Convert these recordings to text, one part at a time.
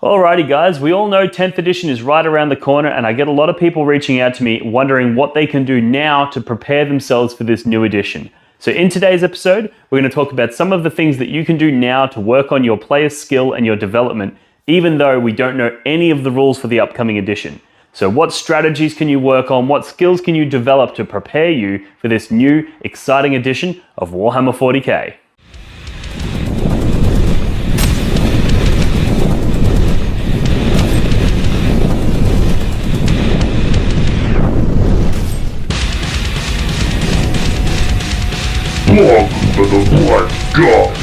Alrighty guys, we all know 10th edition is right around the corner, and I get a lot of people reaching out to me wondering what they can do now to prepare themselves for this new edition. So in today's episode, we're going to talk about some of the things that you can do now to work on your player skill and your development, even though we don't know any of the rules for the upcoming edition. So what strategies can you work on? What skills can you develop to prepare you for this new, exciting edition of Warhammer 40k? Welcome to the Black God!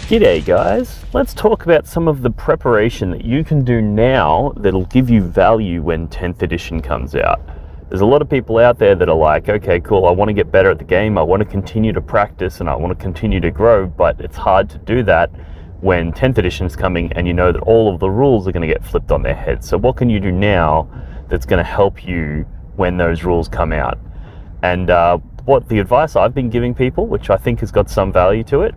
G'day guys, let's talk about some of the preparation that you can do now that'll give you value when 10th edition comes out. There's a lot of people out there that are like, okay cool, I want to get better at the game, I want to continue to practice and I want to continue to grow, but it's hard to do that when 10th edition is coming and you know that all of the rules are going to get flipped on their heads. So what can you do now that's going to help you when those rules come out? And what the advice I've been giving people, which I think has got some value to it,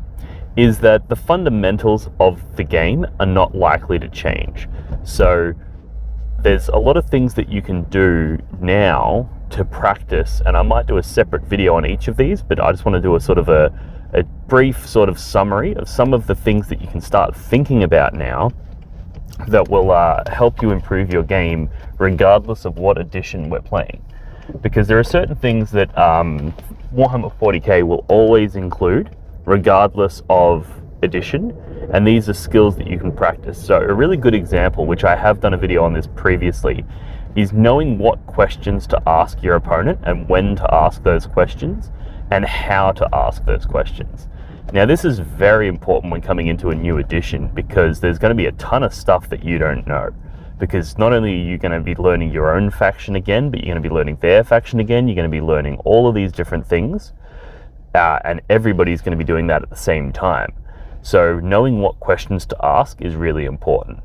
is that the fundamentals of the game are not likely to change. So there's a lot of things that you can do now to practice, and I might do a separate video on each of these, but I just want to do a sort of a brief sort of summary of some of the things that you can start thinking about now that will help you improve your game regardless of what edition we're playing. Because there are certain things that Warhammer 40k will always include regardless of edition, and these are skills that you can practice. So a really good example, which I have done a video on this previously, is knowing what questions to ask your opponent and when to ask those questions and how to ask those questions. Now this is very important when coming into a new edition, because there's going to be a ton of stuff that you don't know. Because not only are you going to be learning your own faction again, but you're going to be learning their faction again, you're going to be learning all of these different things, and everybody's going to be doing that at the same time. So knowing what questions to ask is really important.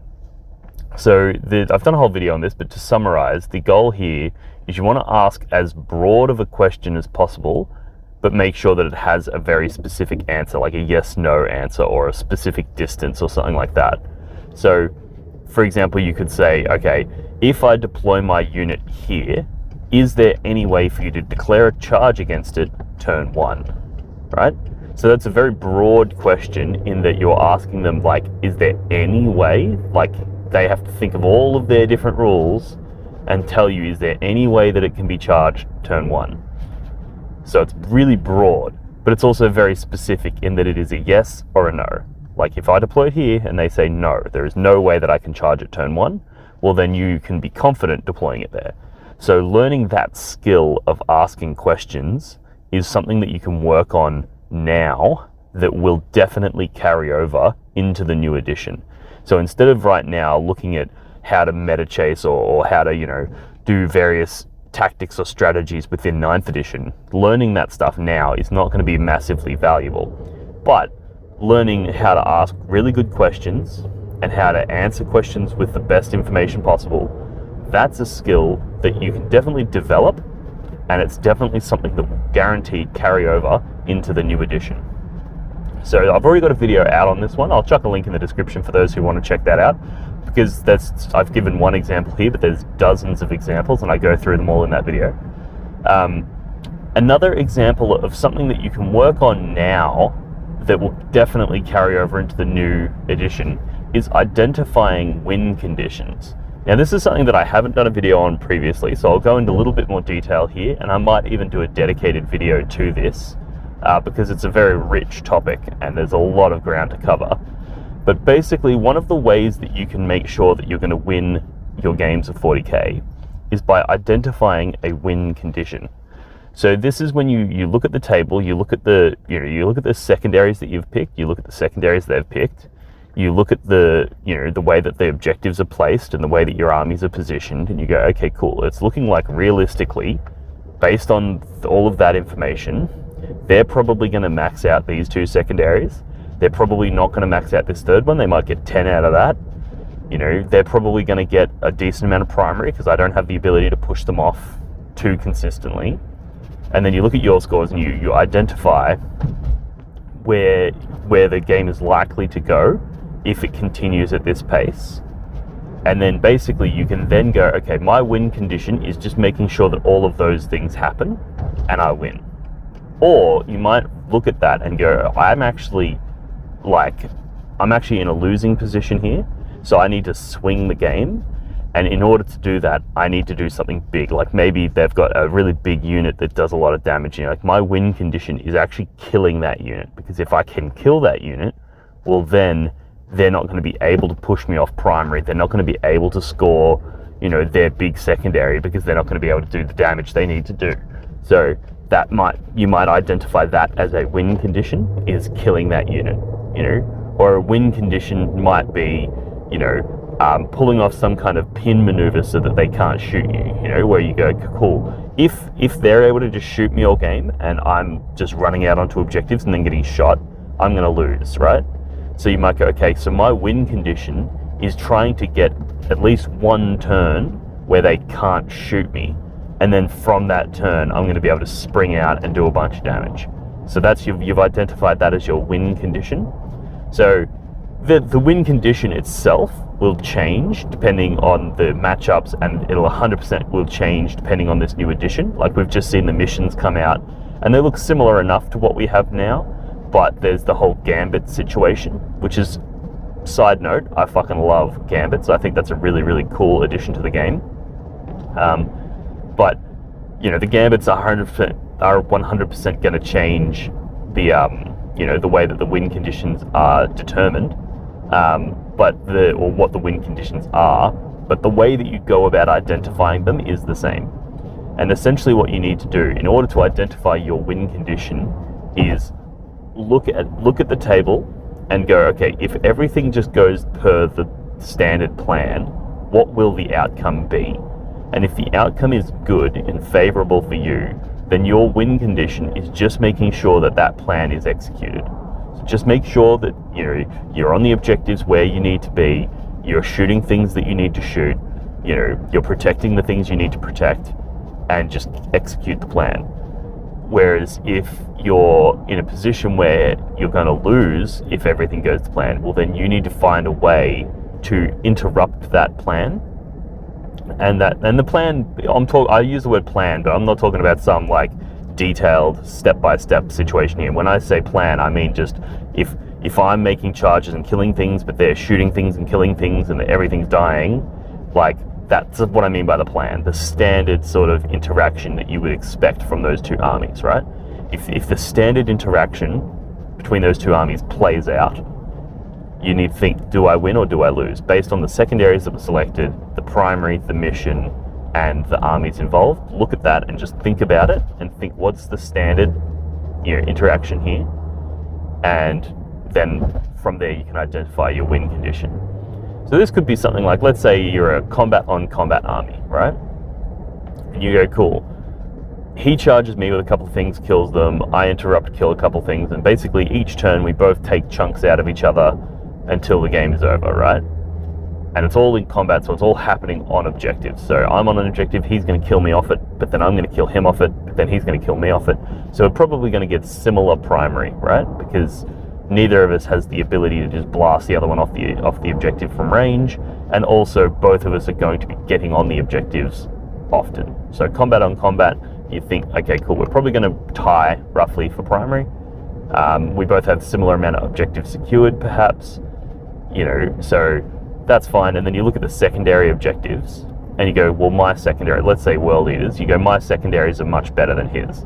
So I've done a whole video on this, but to summarize, the goal here is you want to ask as broad of a question as possible, but make sure that it has a very specific answer, like a yes/no answer or a specific distance or something like that. So, for example, you could say, okay, if I deploy my unit here, is there any way for you to declare a charge against it turn 1, right? So that's a very broad question in that you're asking them, like, is there any way? Like, they have to think of all of their different rules and tell you, is there any way that it can be charged turn 1? So it's really broad, but it's also very specific in that it is a yes or a no. Like if I deploy it here and they say no, there is no way that I can charge it turn 1, well then you can be confident deploying it there. So learning that skill of asking questions is something that you can work on now that will definitely carry over into the new edition. So instead of right now looking at how to meta chase or how to, do various tactics or strategies within 9th edition, learning that stuff now is not going to be massively valuable. But learning how to ask really good questions and how to answer questions with the best information possible, that's a skill that you can definitely develop, and it's definitely something that will guaranteed carry over into the new edition. So I've already got a video out on this one. I'll chuck a link in the description for those who want to check that out, because I've given one example here, but there's dozens of examples and I go through them all in that video. Another example of something that you can work on now that will definitely carry over into the new edition is identifying win conditions. Now this is something that I haven't done a video on previously, so I'll go into a little bit more detail here, and I might even do a dedicated video to this because it's a very rich topic and there's a lot of ground to cover. But basically, one of the ways that you can make sure that you're going to win your games of 40k is by identifying a win condition. So this is when you look at the table, you look at the secondaries that you've picked, you look at the secondaries they've picked, you look at the way that the objectives are placed and the way that your armies are positioned, and you go, okay, cool. It's looking like realistically, based on all of that information, they're probably going to max out these 2 secondaries. They're probably not going to max out this 3rd one. They might get 10 out of that. They're probably going to get a decent amount of primary because I don't have the ability to push them off too consistently. And then you look at your scores and you identify where the game is likely to go if it continues at this pace. And then basically you can then go, okay, my win condition is just making sure that all of those things happen and I win. Or you might look at that and go, I'm actually in a losing position here, so I need to swing the game. And in order to do that, I need to do something big. Like maybe they've got a really big unit that does a lot of damage. Like my win condition is actually killing that unit, because if I can kill that unit, well then they're not going to be able to push me off primary. They're not going to be able to score, their big secondary, because they're not going to be able to do the damage they need to do. So you might identify that as a win condition, is killing that unit, or a win condition might be, pulling off some kind of pin maneuver so that they can't shoot you, where you go, cool, if they're able to just shoot me all game and I'm just running out onto objectives and then getting shot, I'm going to lose, right? So you might go, okay, so my win condition is trying to get at least one turn where they can't shoot me, and then from that turn I'm going to be able to spring out and do a bunch of damage. So that's you've identified that as your win condition. So the win condition itself will change depending on the matchups, and it'll 100% will change depending on this new edition. Like we've just seen the missions come out and they look similar enough to what we have now, but there's the whole gambit situation, which is, side note, I fucking love gambits. I think that's a really, really cool addition to the game. But the gambits are 100% going to change the way that the win conditions are determined. Or what the win conditions are, but the way that you go about identifying them is the same. And essentially what you need to do in order to identify your win condition is look at the table and go, okay, if everything just goes per the standard plan, what will the outcome be? And if the outcome is good and favorable for you, then your win condition is just making sure that that plan is executed. So just make sure that you're on the objectives where you need to be, you're shooting things that you need to shoot, you're protecting the things you need to protect, and just execute the plan. Whereas if you're in a position where you're going to lose if everything goes to plan, well then you need to find a way to interrupt that plan. And the plan, I use the word plan, but I'm not talking about some like detailed step-by-step situation here. When I say plan, I mean just if I'm making charges and killing things, but they're shooting things and killing things and everything's dying, like that's what I mean by the plan, the standard sort of interaction that you would expect from those two armies, right? If the standard interaction between those two armies plays out, you need to think, do I win or do I lose? Based on the secondaries that were selected, the primary, the mission, and the armies involved. Look at that and just think about it and think, what's the standard interaction here? And then from there you can identify your win condition. So this could be something like, let's say you're a combat on combat army, right? And you go, cool. He charges me with a couple of things, kills them, I interrupt, kill a couple of things, and basically each turn we both take chunks out of each other until the game is over, right? And it's all in combat, so it's all happening on objectives. So I'm on an objective, he's going to kill me off it, but then I'm going to kill him off it, but then he's going to kill me off it. So we're probably going to get similar primary, right? Because neither of us has the ability to just blast the other one off the objective from range, and also both of us are going to be getting on the objectives often. So combat on combat, you think, okay, cool, we're probably going to tie roughly for primary. We both have similar amount of objectives secured, perhaps, so that's fine. And then you look at the secondary objectives and you go, well, my secondary, let's say world eaters, you go, my secondaries are much better than his.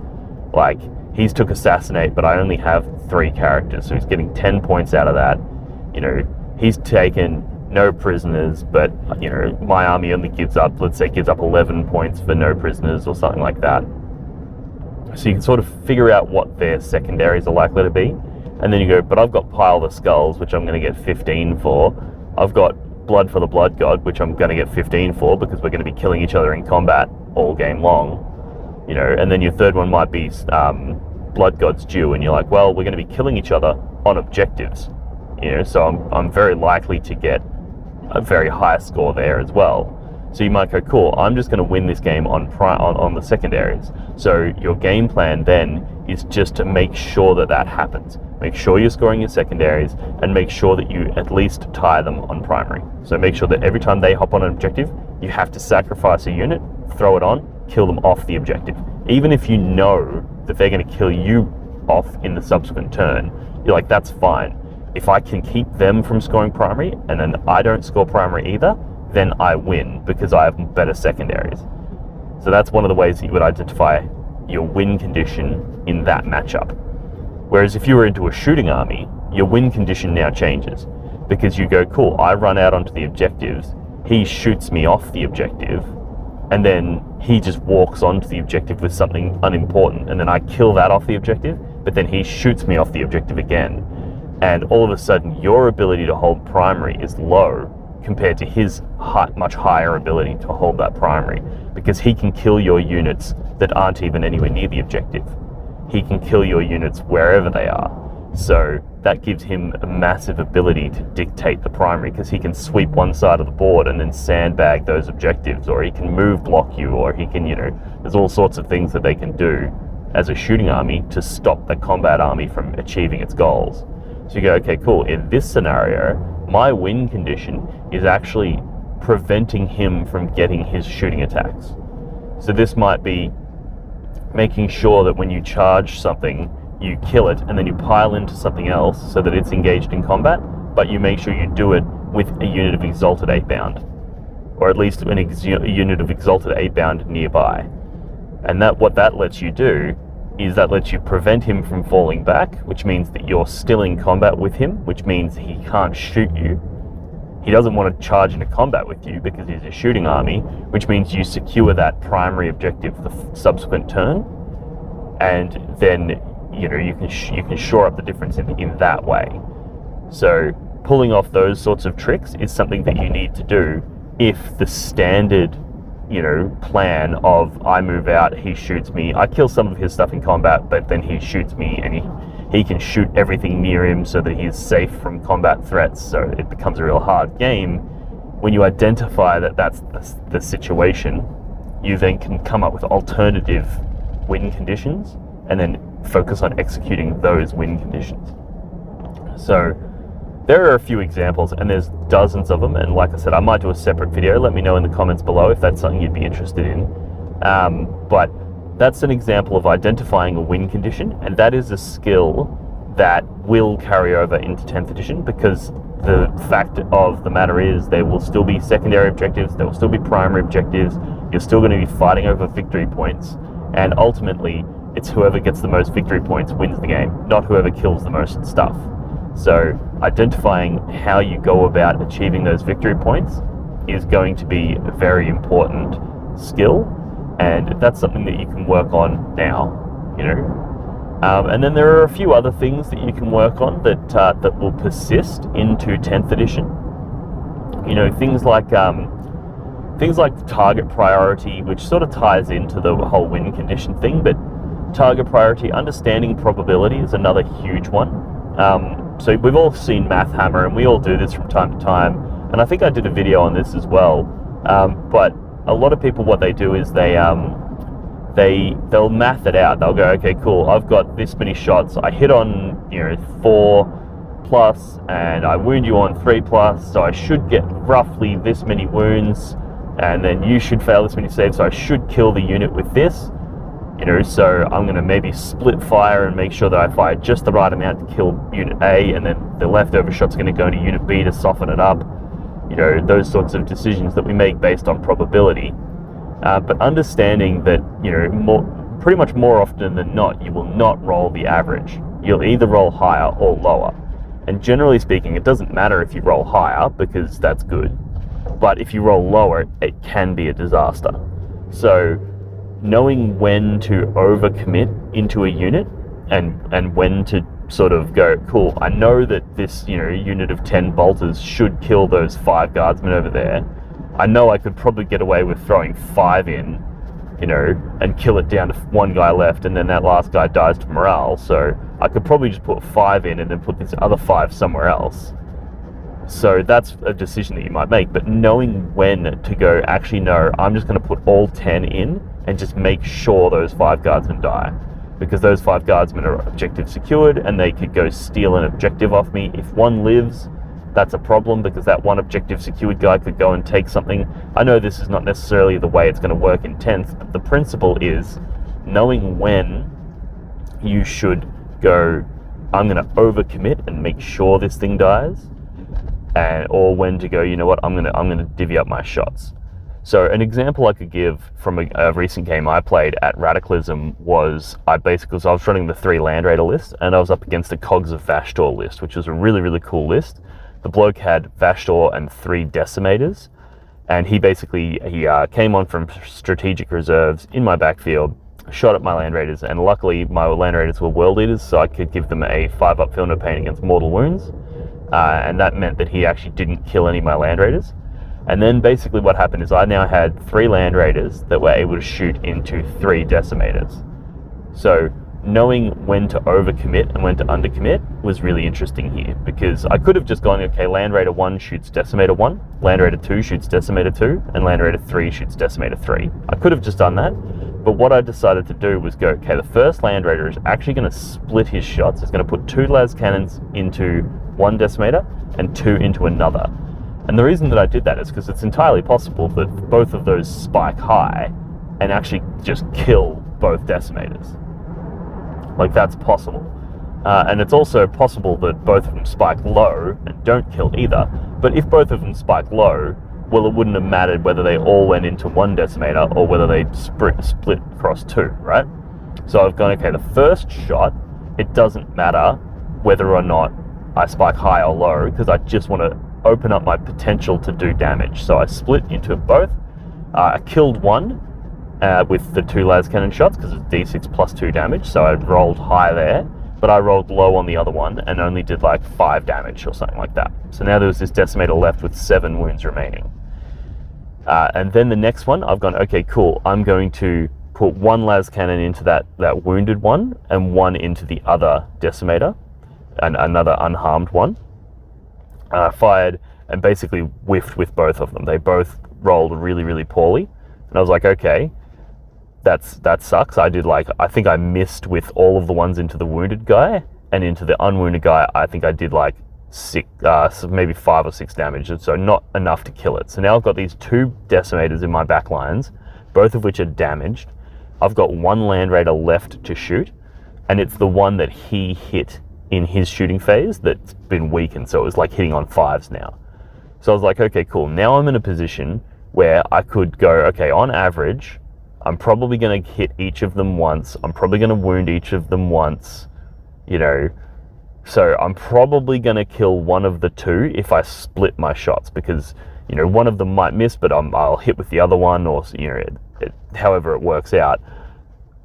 Like, he's took assassinate, but I only have 3 characters, so he's getting 10 points out of that. He's taken no prisoners, but my army only gives up 11 points for no prisoners or something like that. So you can sort of figure out what their secondaries are likely to be, and then you go, but I've got Pile the Skulls, which I'm going to get 15 for. I've got Blood for the Blood God, which I'm going to get 15 for, because we're going to be killing each other in combat all game long. And then your third one might be Blood God's Due, and you're like, well, we're going to be killing each other on objectives. So I'm very likely to get a very high score there as well. So you might go, cool, I'm just going to win this game on the secondaries. So your game plan then is just to make sure that that happens. Make sure you're scoring your secondaries and make sure that you at least tie them on primary. So make sure that every time they hop on an objective, you have to sacrifice a unit, throw it on, kill them off the objective. Even if you know that they're going to kill you off in the subsequent turn, you're like, that's fine. If I can keep them from scoring primary and then I don't score primary either, then I win because I have better secondaries. So that's one of the ways that you would identify your win condition in that matchup. Whereas if you were into a shooting army, your win condition now changes because you go, cool, I run out onto the objectives, he shoots me off the objective, and then he just walks onto the objective with something unimportant, and then I kill that off the objective, but then he shoots me off the objective again. And all of a sudden, your ability to hold primary is low compared to his much higher ability to hold that primary, because he can kill your units that aren't even anywhere near the objective. He can kill your units wherever they are. So that gives him a massive ability to dictate the primary, because he can sweep one side of the board and then sandbag those objectives, or he can move block you, or he can, there's all sorts of things that they can do as a shooting army to stop the combat army from achieving its goals. So you go, okay, cool, in this scenario, my win condition is actually preventing him from getting his shooting attacks. So this might be making sure that when you charge something, you kill it and then you pile into something else so that it's engaged in combat, but you make sure you do it with a unit of Exalted 8-bound, or at least a unit of Exalted 8-bound nearby. And what that lets you do is that lets you prevent him from falling back, which means that you're still in combat with him, which means he can't shoot you. He doesn't want to charge into combat with you because he's a shooting army, which means you secure that primary objective the subsequent turn, and then you can shore up the difference in that way. So pulling off those sorts of tricks is something that you need to do if the standard plan of I move out, he shoots me, I kill some of his stuff in combat, but then he shoots me and he can shoot everything near him so that he's safe from combat threats, so it becomes a real hard game. When you identify that that's the situation, you then can come up with alternative win conditions and then focus on executing those win conditions. So there are a few examples, and there's dozens of them, and like I said, I might do a separate video. Let me know in the comments below if that's something you'd be interested in. But that's an example of identifying a win condition, and that is a skill that will carry over into 10th edition, because the fact of the matter is there will still be secondary objectives, there will still be primary objectives, you're still going to be fighting over victory points, and ultimately it's whoever gets the most victory points wins the game, not whoever kills the most stuff. So identifying how you go about achieving those victory points is going to be a very important skill, and that's something that you can work on now, and then there are a few other things that you can work on that will persist into 10th edition. Things like target priority, which sort of ties into the whole win condition thing, but target priority, understanding probability is another huge one. So we've all seen Math Hammer, and we all do this from time to time, and I think I did a video on this as well, but a lot of people, what they do is they'll math it out. They'll go, okay, cool, I've got this many shots, I hit on 4+, and I wound you on 3+, so I should get roughly this many wounds, and then you should fail this many saves, so I should kill the unit with this. So I'm going to maybe split fire and make sure that I fire just the right amount to kill Unit A, and then the leftover shot's going to go to Unit B to soften it up. Those sorts of decisions that we make based on probability. But understanding that, pretty much more often than not, you will not roll the average. You'll either roll higher or lower. And generally speaking, it doesn't matter if you roll higher, because that's good. But if you roll lower, it can be a disaster. So knowing when to overcommit into a unit and when to sort of go, cool, I know that this unit of 10 bolters should kill those 5 guardsmen over there. I know I could probably get away with throwing 5 in, and kill it down to 1 guy left, and then that last guy dies to morale, so I could probably just put 5 in and then put this other 5 somewhere else. So that's a decision that you might make, but knowing when to go, actually no, I'm just going to put all 10 in and just make sure those 5 guardsmen die, because those 5 guardsmen are objective secured and they could go steal an objective off me. If one lives, that's a problem, because that one objective secured guy could go and take something. I know this is not necessarily the way it's going to work in 10th, but the principle is knowing when you should go, I'm going to overcommit and make sure this thing dies, or when to go, you know what, I'm gonna divvy up my shots. So an example I could give from a recent game I played at Radicalism was I was running the 3 Land Raider list, and I was up against the Cogs of Vashtor list, which was a really, really cool list. The bloke had Vashtor and 3 Decimators, and he came on from strategic reserves in my backfield, shot at my Land Raiders, and luckily my Land Raiders were World Eaters, so I could give them a 5-up Feel No Pain against mortal wounds, and that meant that he actually didn't kill any of my Land Raiders. And then basically what happened is I now had 3 Land Raiders that were able to shoot into 3 Decimators. So knowing when to overcommit and when to undercommit was really interesting here, because I could have just gone, okay, Land Raider 1 shoots Decimator 1, Land Raider 2 shoots Decimator 2, and Land Raider 3 shoots Decimator 3. I could have just done that, but what I decided to do was go, okay, the first Land Raider is actually going to split his shots. It's going to put 2 las cannons into 1 Decimator and 2 into another. And the reason that I did that is because it's entirely possible that both of those spike high and actually just kill both Decimators. Like, that's possible. And it's also possible that both of them spike low and don't kill either. But if both of them spike low, well, it wouldn't have mattered whether they all went into 1 Decimator or whether they split across 2, right? So I've gone, okay, the first shot, it doesn't matter whether or not I spike high or low, because I just want to open up my potential to do damage. So I split into both. I killed 1 with the 2 las cannon shots, because it's d6 plus 2 damage, so I rolled high there, but I rolled low on the other one and only did like 5 damage or something like that. So now there was this Decimator left with 7 wounds remaining. And then the next one, I've gone, okay, cool, I'm going to put 1 las cannon into that wounded one and 1 into the other Decimator, and another unharmed one. Fired and basically whiffed with both of them. They both rolled really, really poorly. And I was like, okay, that sucks. I think I missed with all of the ones into the wounded guy, and into the unwounded guy, I think I did like 6, maybe 5 or 6 damage, so not enough to kill it. So now I've got these 2 Decimators in my back lines, both of which are damaged. I've got 1 Land Raider left to shoot, and it's the one that he hit in his shooting phase that's been weakened, so it was like hitting on 5s now. So I was like, okay, cool, now I'm in a position where I could go, okay, on average, I'm probably going to hit each of them once, I'm probably going to wound each of them once, you know, so I'm probably going to kill one of the 2 if I split my shots, because, you know, one of them might miss, but I'll hit with the other one, or, you know, however it works out.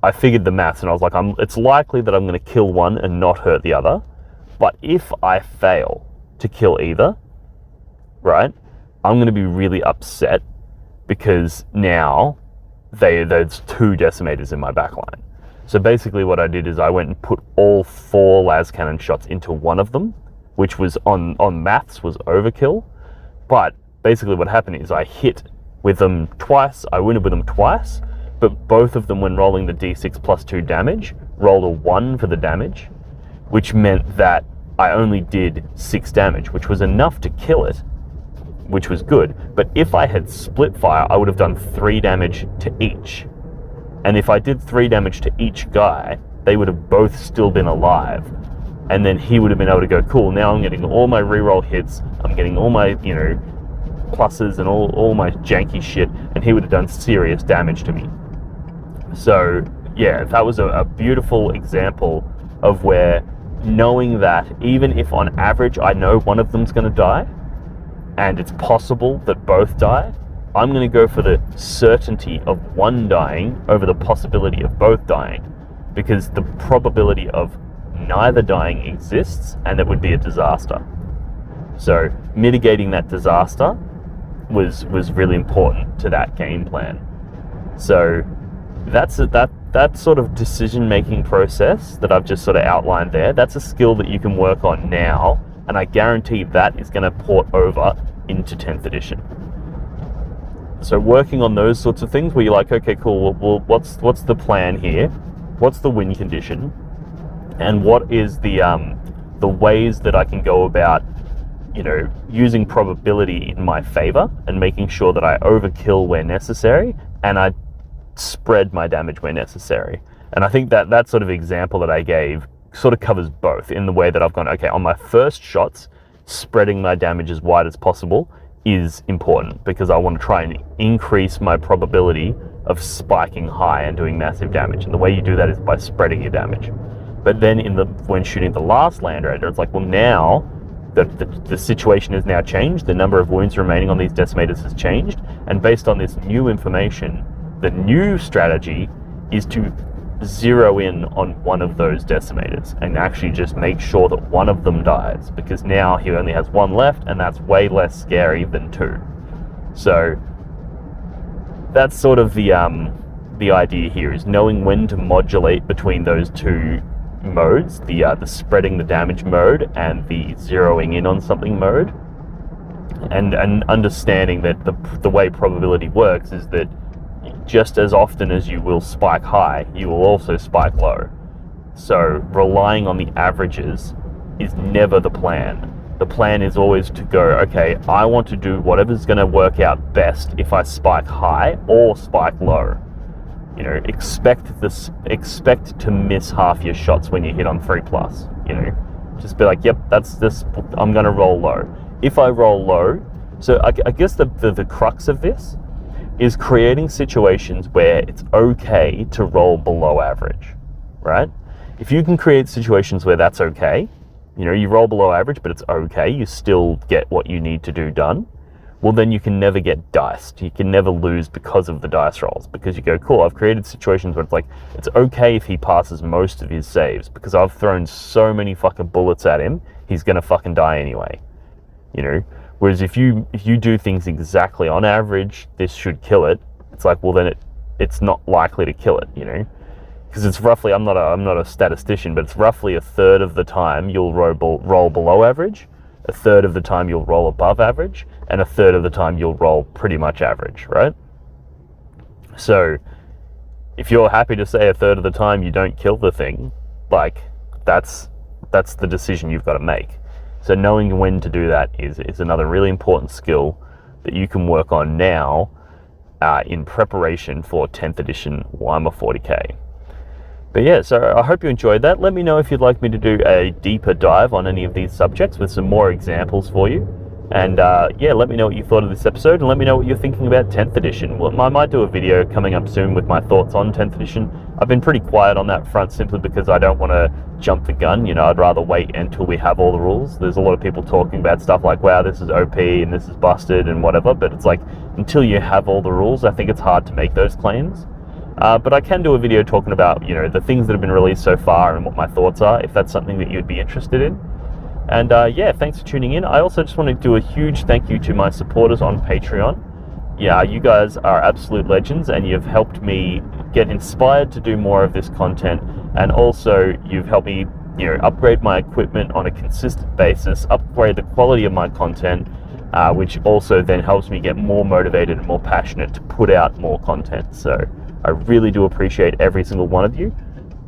I figured the maths, and I was like, it's likely that I'm going to kill one and not hurt the other, but if I fail to kill either, right, I'm going to be really upset, because now there's 2 Decimators in my backline. So basically what I did is I went and put all 4 las cannon shots into one of them, which was on maths was overkill. But basically what happened is I hit with them twice, I wounded with them twice, but both of them, when rolling the d6 plus 2 damage, rolled a 1 for the damage, which meant that I only did 6 damage, which was enough to kill it, which was good. But if I had split fire, I would have done 3 damage to each. And if I did 3 damage to each guy, they would have both still been alive. And then he would have been able to go, cool, now I'm getting all my reroll hits, I'm getting all my, you know, pluses and all my janky shit, and he would have done serious damage to me. So yeah, that was a beautiful example of where knowing that even if on average I know one of them's going to die, and it's possible that both die, I'm going to go for the certainty of one dying over the possibility of both dying, because the probability of neither dying exists, and it would be a disaster. So mitigating that disaster was really important to that game plan. So that's that sort of decision-making process that I've just sort of outlined there. That's a skill that you can work on now and I guarantee that is going to port over into 10th edition. So working on those sorts of things where you're like, okay, cool, well what's the plan here? What's the win condition? And what is the ways that I can go about, using probability in my favor and making sure that I overkill where necessary and I spread my damage where necessary. And I think that sort of example that I gave sort of covers both in the way that I've gone, okay, on my first shots, spreading my damage as wide as possible is important because I want to try and increase my probability of spiking high and doing massive damage. And the way you do that is by spreading your damage. But then when shooting the last Land Raider, it's like, well, now the situation has now changed. The number of wounds remaining on these decimators has changed. And based on this new information, the new strategy is to zero in on one of those decimators and actually just make sure that one of them dies, because now he only has one left and that's way less scary than two. So that's sort of the idea here, is knowing when to modulate between those two modes, the spreading the damage mode and the zeroing in on something mode, and understanding that the way probability works is that just as often as you will spike high, you will also spike low. So relying on the averages is never the plan. The plan is always to go, okay, I want to do whatever's going to work out best if I spike high or spike low. Expect to miss half your shots when you hit on 3+. Just be like, yep, that's this. I'm going to roll low. If I roll low, so I guess the crux of this is creating situations where it's okay to roll below average, right? If you can create situations where that's okay, you roll below average, but it's okay, you still get what you need to do done, well, then you can never get diced. You can never lose because of the dice rolls, because you go, cool, I've created situations where it's like, it's okay if he passes most of his saves because I've thrown so many fucking bullets at him, he's gonna fucking die anyway, Whereas if you do things exactly on average, this should kill it. It's like, well, then it's not likely to kill it, because it's roughly, I'm not a statistician, but it's roughly a third of the time you'll roll below average, a third of the time you'll roll above average, and a third of the time you'll roll pretty much average, right? So if you're happy to say a third of the time you don't kill the thing, like that's the decision you've got to make. So knowing when to do that is another really important skill that you can work on now in preparation for 10th edition Warhammer 40k. But yeah, so I hope you enjoyed that. Let me know if you'd like me to do a deeper dive on any of these subjects with some more examples for you. And yeah, let me know what you thought of this episode, and let me know what you're thinking about 10th edition. Well, I might do a video coming up soon with my thoughts on 10th edition. I've been pretty quiet on that front simply because I don't want to jump the gun. I'd rather wait until we have all the rules. There's a lot of people talking about stuff like, wow, this is OP and this is busted and whatever, but it's like, until you have all the rules, I think it's hard to make those claims. But I can do a video talking about, the things that have been released so far and what my thoughts are, if that's something that you'd be interested in. And yeah, thanks for tuning in. I also just want to do a huge thank you to my supporters on Patreon. Yeah, you guys are absolute legends, and you've helped me get inspired to do more of this content, and also you've helped me, upgrade my equipment on a consistent basis, upgrade the quality of my content, which also then helps me get more motivated and more passionate to put out more content. So I really do appreciate every single one of you.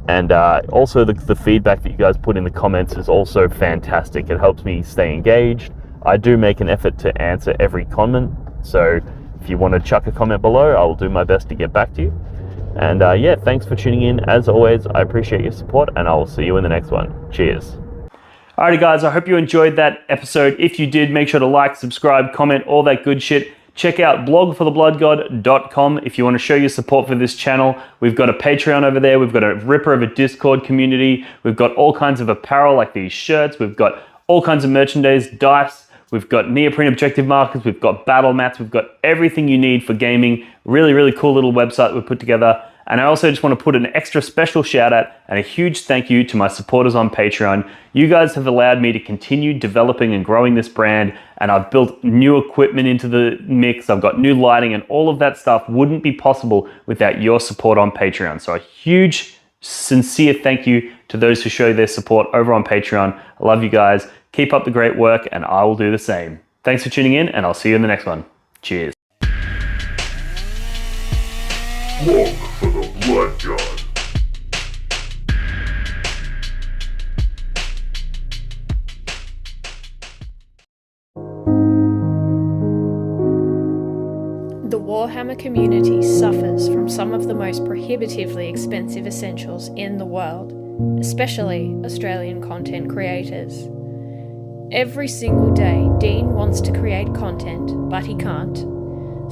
And also the feedback that you guys put in the comments is also fantastic. It helps me stay engaged. I do make an effort to answer every comment, so if you want to chuck a comment below, I will do my best to get back to you. And yeah, thanks for tuning in. As always, I appreciate your support, and I will see you in the next one. Cheers. Alrighty guys, I hope you enjoyed that episode. If you did, make sure to like, subscribe, comment, all that good shit. Check out blogforthebloodgod.com if you want to show your support for this channel. We've got a Patreon over there. We've got a ripper of a Discord community. We've got all kinds of apparel like these shirts. We've got all kinds of merchandise, dice. We've got neoprene objective markers. We've got battle mats. We've got everything you need for gaming. Really, really cool little website we've put together. And I also just want to put an extra special shout out and a huge thank you to my supporters on Patreon. You guys have allowed me to continue developing and growing this brand, and I've built new equipment into the mix. I've got new lighting, and all of that stuff wouldn't be possible without your support on Patreon. So a huge, sincere thank you to those who show their support over on Patreon. I love you guys. Keep up the great work, and I will do the same. Thanks for tuning in, and I'll see you in the next one. Cheers. Look for the blood god. The Warhammer community suffers from some of the most prohibitively expensive essentials in the world, especially Australian content creators. Every single day, Dean wants to create content, but he can't.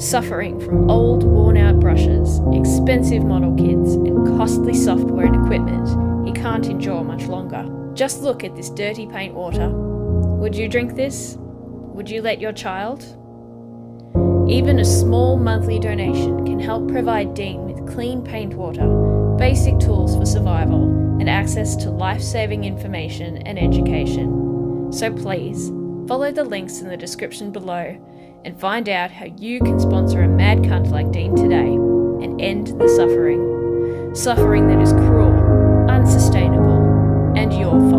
Suffering from old, worn-out brushes, expensive model kits, and costly software and equipment he can't endure much longer. Just look at this dirty paint water. Would you drink this? Would you let your child? Even a small monthly donation can help provide Dean with clean paint water, basic tools for survival, and access to life-saving information and education. So please, follow the links in the description below and find out how you can sponsor a mad cunt like Dean today and end the suffering. Suffering that is cruel, unsustainable, and your fault.